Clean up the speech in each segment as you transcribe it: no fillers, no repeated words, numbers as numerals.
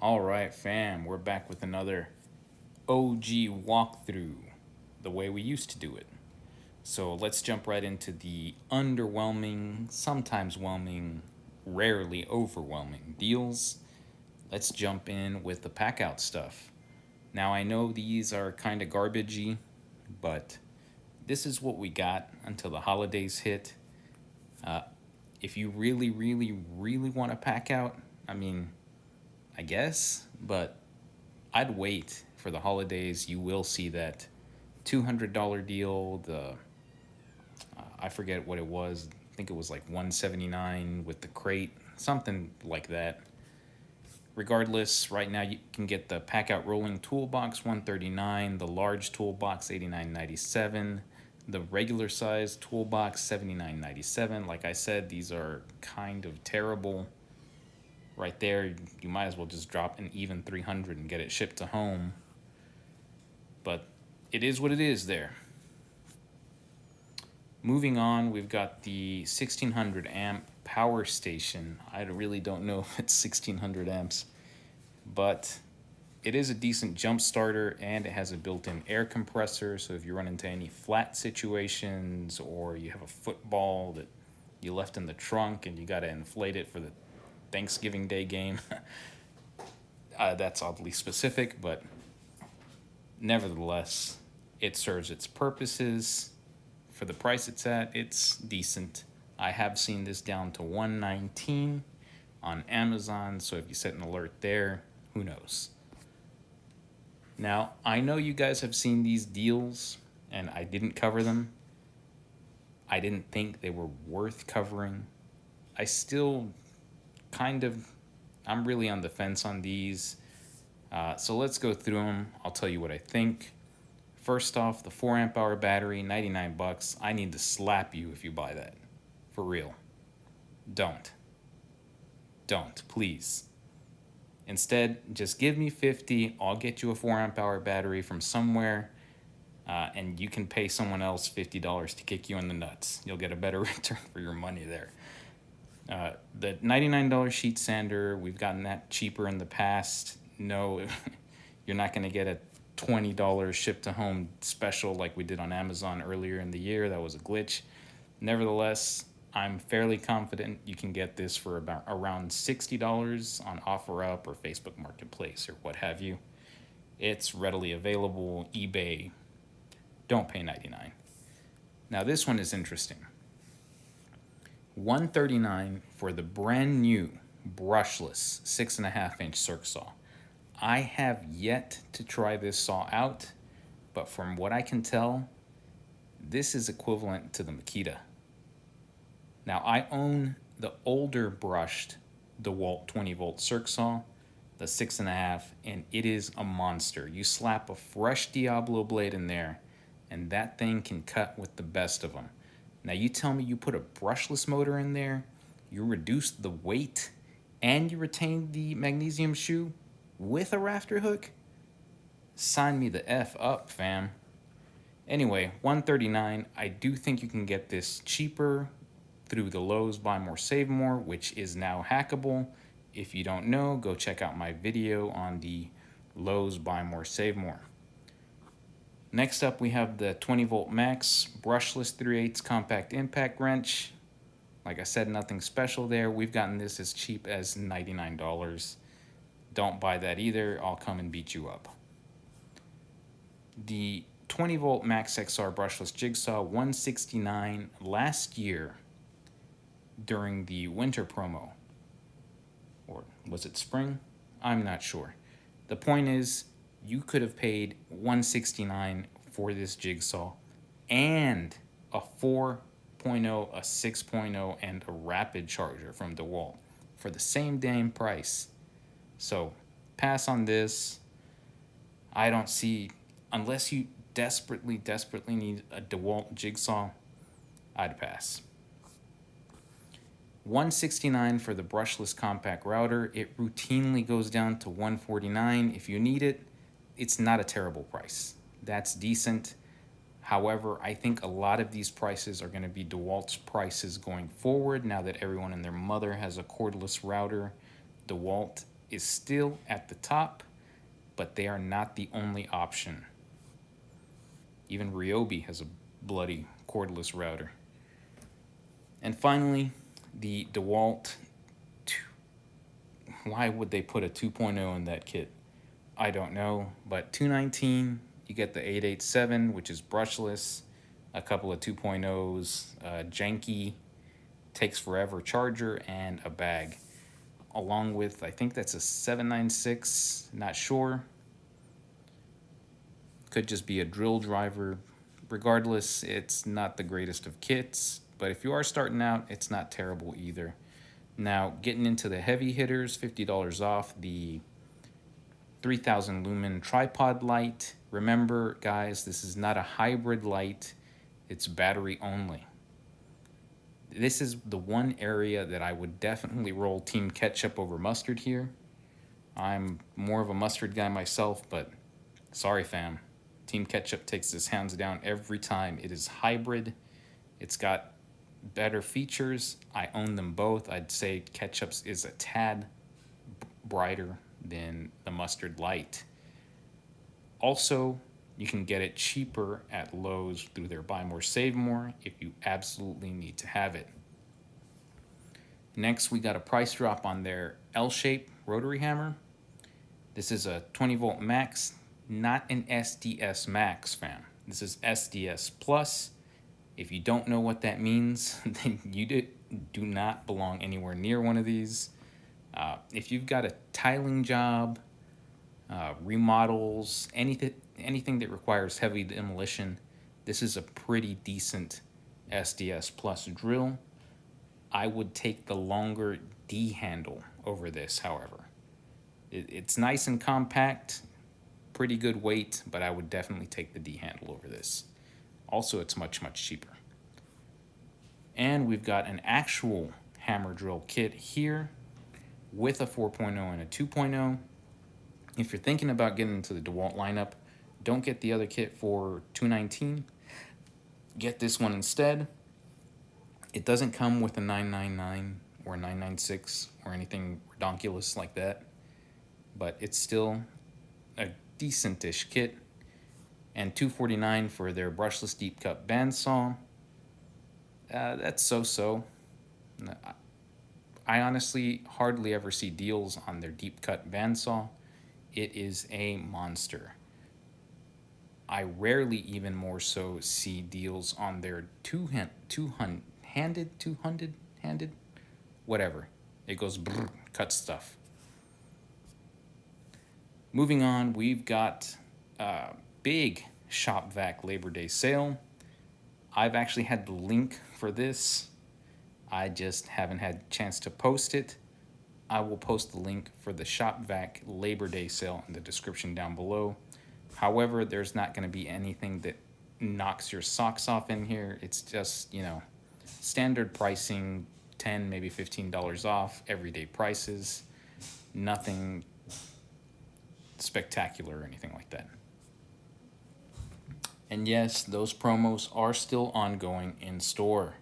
All right, fam, we're back with another OG walkthrough, the way we used to do it. So let's jump right into the underwhelming, sometimes whelming, rarely overwhelming deals. Let's jump in with the pack out stuff. Now, I know these are kind of garbagey, but this is what we got until the holidays hit. If you really, really, really want to pack out, I mean, I guess, but I'd wait for the holidays. You will see that $200 deal. I forget what it was. I think it was like 179 with the crate, something like that. Regardless, right now you can get the pack out rolling toolbox 139, the large toolbox 89.97, the regular size toolbox 79.97. Like I said, these are kind of terrible. Right there, you might as well just drop an even 300 and get it shipped to home. But it is what it is there. Moving on, we've got the 1600 amp power station. I really don't know if it's 1600 amps, but it is a decent jump starter and it has a built-in air compressor. So if you run into any flat situations or you have a football that you left in the trunk and you got to inflate it for the Thanksgiving Day game, that's oddly specific, but nevertheless, it serves its purposes. For the price it's at, it's decent. I have seen this down to 119 on Amazon, so if you set an alert there, who knows? Now, I know you guys have seen these deals, and I didn't cover them. I didn't think they were worth covering. I still I'm really on the fence on these. So let's go through them. I'll tell you what I think. First off, the 4 amp hour battery, 99 bucks. I need to slap you if you buy that. For real. Don't. Don't, please. Instead, just give me 50. I'll get you a 4 amp hour battery from somewhere, and you can pay someone else $50 to kick you in the nuts. You'll get a better return for your money there. The $99 sheet sander, we've gotten that cheaper in the past. No, you're not going to get a $20 ship to home special like we did on Amazon earlier in the year. That was a glitch. Nevertheless, I'm fairly confident you can get this for around $60 on OfferUp or Facebook Marketplace or what have you. It's readily available. eBay, don't pay $99. Now this one is interesting. $139 for the brand new brushless 6.5-inch circ saw. I have yet to try this saw out, but from what I can tell, this is equivalent to the Makita. Now, I own the older brushed DeWalt 20-volt circ saw, the 6.5, and it is a monster. You slap a fresh Diablo blade in there, and that thing can cut with the best of them. Now, you tell me you put a brushless motor in there, you reduce the weight, and you retain the magnesium shoe with a rafter hook? Sign me the F up, fam. Anyway, $139. I do think you can get this cheaper through the Lowe's Buy More Save More, which is now hackable. If you don't know, go check out my video on the Lowe's Buy More Save More. Next up, we have the 20-volt max brushless 3/8 compact impact wrench. Like I said, nothing special there. We've gotten this as cheap as $99. Don't buy that either. I'll come and beat you up. The 20-volt Max XR brushless jigsaw, $169 last year during the winter promo. Or was it spring? I'm not sure. The point is, you could have paid $169 for this jigsaw and a 4.0, a 6.0, and a rapid charger from DeWalt for the same damn price. So pass on this. I don't see, unless you desperately need a DeWalt jigsaw, I'd pass. $169 for the brushless compact router. It routinely goes down to $149 if you need it. It's not a terrible price. That's decent. However, I think a lot of these prices are going to be DeWalt's prices going forward now that everyone and their mother has a cordless router. DeWalt is still at the top, but they are not the only option. Even Ryobi has a bloody cordless router. And finally, the DeWalt. Why would they put a 2.0 in that kit? I don't know, but $219, you get the 887, which is brushless, a couple of 2.0s, janky, takes forever charger, and a bag. Along with, I think that's a 796, not sure. Could just be a drill driver. Regardless, it's not the greatest of kits, but if you are starting out, it's not terrible either. Now, getting into the heavy hitters, $50 off the 3000 lumen tripod light. Remember, guys, this is not a hybrid light, it's battery only. This is the one area that I would definitely roll Team Ketchup over mustard here. I'm more of a mustard guy myself, but sorry, fam. Team Ketchup takes this hands down every time. It is hybrid. It's got better features. I own them both. I'd say Ketchup's is a tad brighter than the mustard light. Also, you can get it cheaper at Lowe's through their Buy More Save More if you absolutely need to have it. Next, we got a price drop on their L-shape rotary hammer. This is a 20 volt max, not an SDS max, fam. This is SDS plus. If you don't know what that means, then you do not belong anywhere near one of these. If you've got a tiling job, remodels, anything that requires heavy demolition, this is a pretty decent SDS plus drill. I would take the longer D handle over this, however. It's nice and compact, pretty good weight, but I would definitely take the D handle over this. Also, it's much, much cheaper. And we've got an actual hammer drill kit here with a 4.0 and a 2.0. If you're thinking about getting into the DeWalt lineup, don't get the other kit for $219. Get this one instead. It doesn't come with a 999 or 996 or anything redonkulous like that, but it's still a decent-ish kit. And $249 for their brushless deep cut bandsaw. That's so-so. I honestly hardly ever see deals on their deep cut bandsaw. It is a monster. I rarely even more so see deals on their two-handed, whatever. It goes brrr, cut stuff. Moving on, we've got big Shop Vac Labor Day sale. I've actually had the link for this. I just haven't had a chance to post it. I will post the link for the Shop Vac Labor Day sale in the description down below. However, there's not going to be anything that knocks your socks off in here. It's just, standard pricing, $10, maybe $15 off, everyday prices. Nothing spectacular or anything like that. And yes, those promos are still ongoing in store.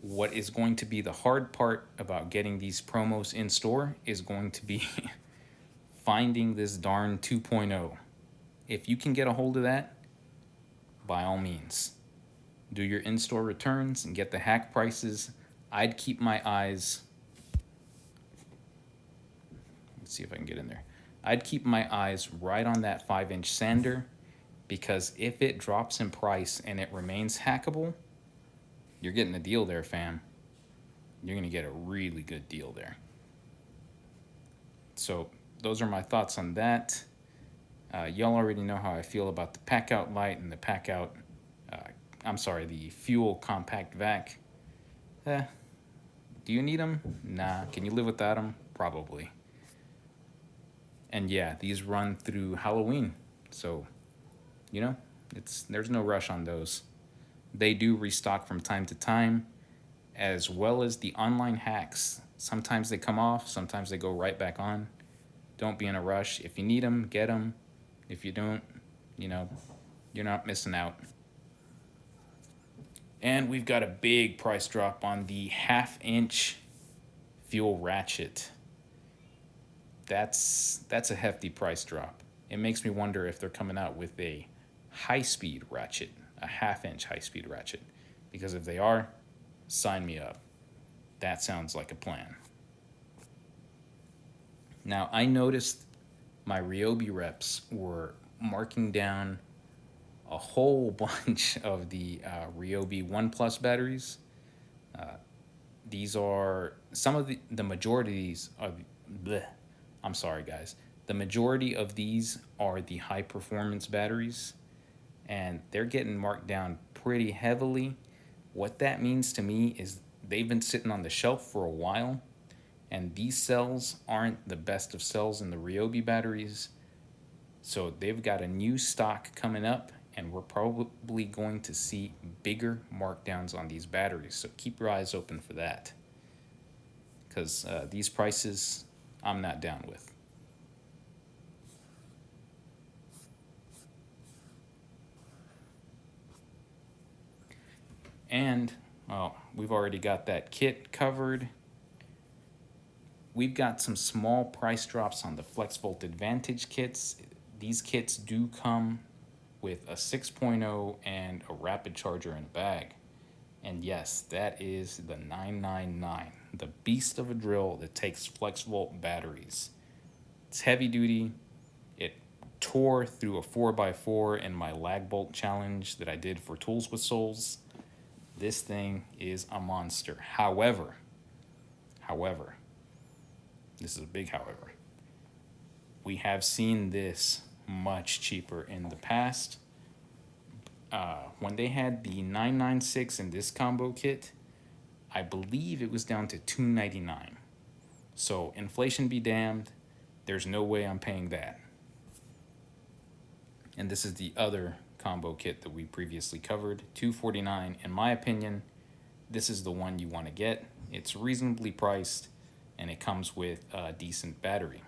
What is going to be the hard part about getting these promos in store is going to be finding this darn 2.0. If you can get a hold of that, by all means, do your in-store returns and get the hack prices. I'd keep my eyes. Let's see if I can get in there. I'd keep my eyes right on that 5-inch sander, because if it drops in price and it remains hackable, you're getting a deal there, fam. You're going to get a really good deal there. So those are my thoughts on that. Y'all already know how I feel about the pack-out light and the pack-out, the fuel compact vac. Do you need them? Nah. Can you live without them? Probably. And yeah, these run through Halloween. So, there's no rush on those. They do restock from time to time, as well as the online hacks. Sometimes they come off, sometimes they go right back on. Don't be in a rush. If you need them, get them. If you don't, you're not missing out. And we've got a big price drop on the 1/2-inch fuel ratchet. That's a hefty price drop. It makes me wonder if they're coming out with a high-speed ratchet, a half-inch high-speed ratchet. Because if they are, sign me up. That sounds like a plan. Now, I noticed my Ryobi reps were marking down a whole bunch of the Ryobi One Plus batteries. These are some of the majority of these are. Bleh, I'm sorry, guys. The majority of these are the high performance batteries, and they're getting marked down pretty heavily. What that means to me is they've been sitting on the shelf for a while, and these cells aren't the best of cells in the Ryobi batteries. So they've got a new stock coming up, and we're probably going to see bigger markdowns on these batteries. So keep your eyes open for that, because these prices I'm not down with. And we've already got that kit covered. We've got some small price drops on the FlexVolt Advantage kits. These kits do come with a 6.0 and a rapid charger in a bag. And yes, that is the 999, the beast of a drill that takes FlexVolt batteries. It's heavy duty. It tore through a 4x4 in my lag bolt challenge that I did for Tools with Souls. This thing is a monster. However, this is a big however, we have seen this much cheaper in the past. When they had the 996 in this combo kit, I believe it was down to $299. So inflation be damned, there's no way I'm paying that. And this is the other combo kit that we previously covered, $249. In my opinion, this is the one you want to get. It's reasonably priced, and it comes with a decent battery.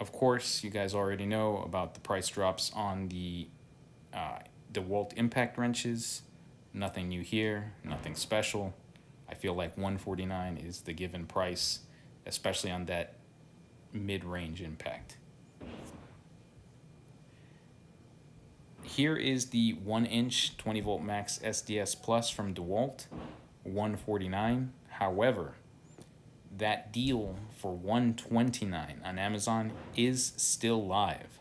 Of course, you guys already know about the price drops on the DeWalt impact wrenches. Nothing new here, nothing special. I feel like $149 is the given price, especially on that mid-range impact. Here is the 1-inch 20-volt max SDS Plus from DeWalt, $149. However, that deal for $129 on Amazon is still live.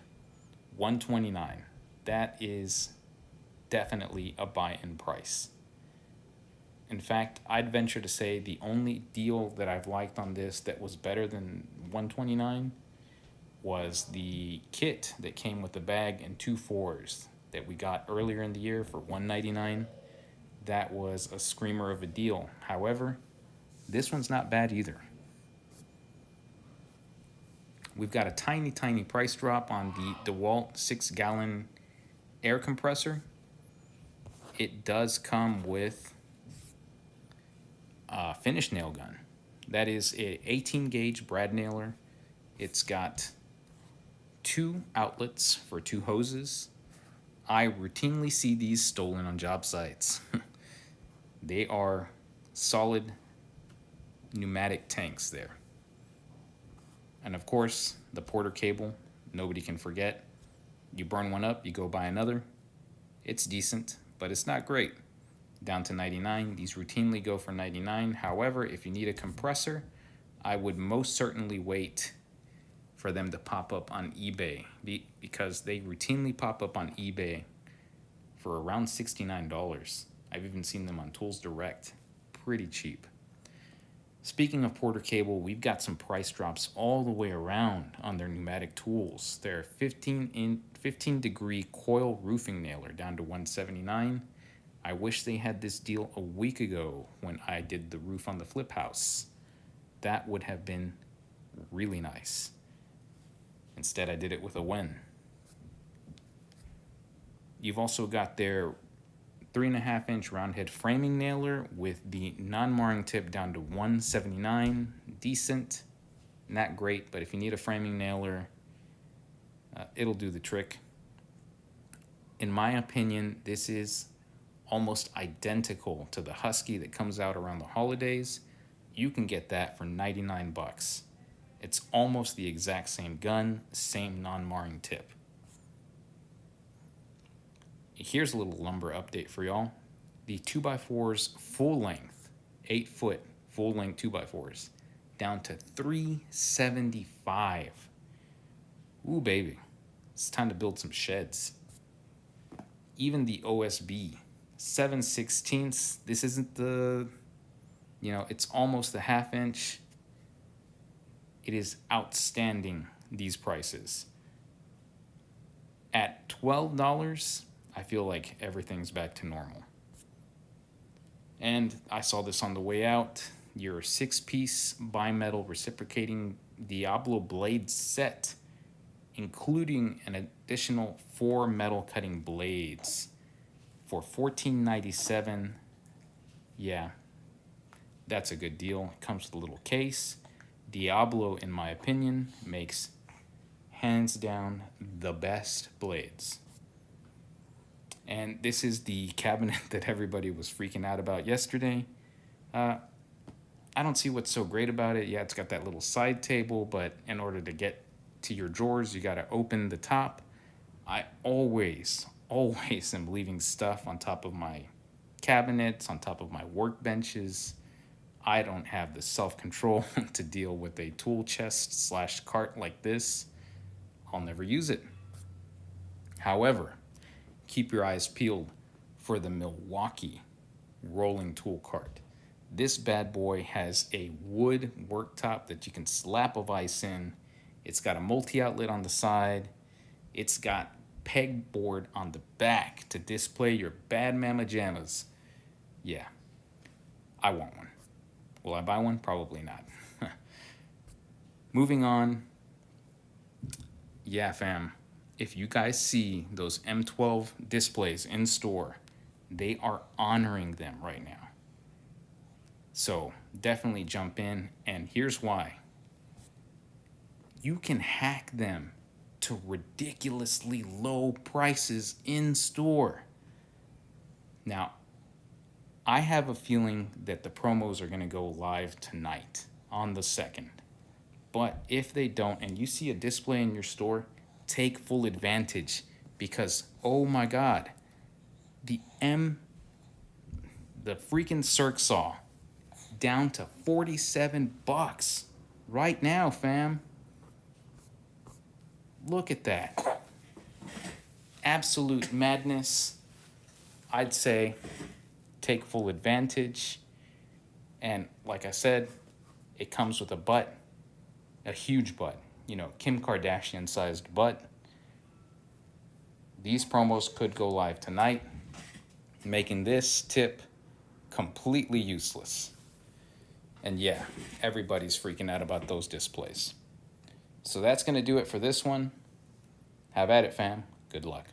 $129. That is definitely a buy-in price. In fact, I'd venture to say the only deal that I've liked on this that was better than $129 was the kit that came with the bag and 2 4s that we got earlier in the year for $199. That was a screamer of a deal. However, this one's not bad either. We've got a tiny price drop on the DeWalt 6-gallon air compressor. It does come with a finish nail gun. That is a 18 gauge brad nailer. It's got 2 outlets for 2 hoses. I routinely see these stolen on job sites. They are solid pneumatic tanks there. And of course, the Porter cable, nobody can forget. You burn one up, you go buy another. It's decent, but it's not great. Down to $99. These routinely go for $99. However, if you need a compressor, I would most certainly wait for them to pop up on eBay, because they routinely pop up on eBay for around $69. I've even seen them on Tools Direct, pretty cheap. Speaking of Porter cable, we've got some price drops all the way around on their pneumatic tools. Their 15-degree coil roofing nailer down to $179. I wish they had this deal a week ago when I did the roof on the flip house. That would have been really nice. Instead, I did it with a Wen. You've also got their 3.5-inch round head framing nailer with the non-marring tip down to $179. Decent, not great, but if you need a framing nailer, it'll do the trick. In my opinion, this is almost identical to the Husky that comes out around the holidays. You can get that for 99 bucks. It's almost the exact same gun, same non-marring tip. Here's a little lumber update for y'all. The 2x4s full length, 8-foot full length 2x4s, down to $375. Ooh, baby. It's time to build some sheds. Even the OSB 7/16, this isn't the, it's almost a 1/2 inch. It is outstanding, these prices. At $12, I feel like everything's back to normal. And I saw this on the way out. Your 6-piece bimetal reciprocating Diablo blade set, including an additional 4 metal cutting blades for $14.97. Yeah, that's a good deal. It comes with a little case. Diablo, in my opinion, makes hands down the best blades. And this is the cabinet that everybody was freaking out about yesterday. I don't see what's so great about it. Yeah, it's got that little side table, but in order to get to your drawers, you got to open the top. I always am leaving stuff on top of my cabinets, on top of my workbenches. I don't have the self-control to deal with a tool chest / cart like this. I'll never use it. However, keep your eyes peeled for the Milwaukee rolling tool cart. This bad boy has a wood worktop that you can slap a vise in. It's got a multi-outlet on the side. It's got pegboard on the back to display your bad mama jammas. Yeah, I want one. Will I buy one? Probably not. Moving on. Yeah, fam. If you guys see those M12 displays in store, they are honoring them right now. So definitely jump in, and here's why. You can hack them to ridiculously low prices in store. Now, I have a feeling that the promos are going to go live tonight on the 2nd. But if they don't, and you see a display in your store, take full advantage, because oh my God, the freaking circ saw down to $47 right now, fam. Look at that. Absolute madness. I'd say take full advantage. And like I said, it comes with a butt, a huge butt, Kim Kardashian sized butt. These promos could go live tonight, making this tip completely useless. And yeah, everybody's freaking out about those displays. So that's going to do it for this one. Have at it, fam. Good luck.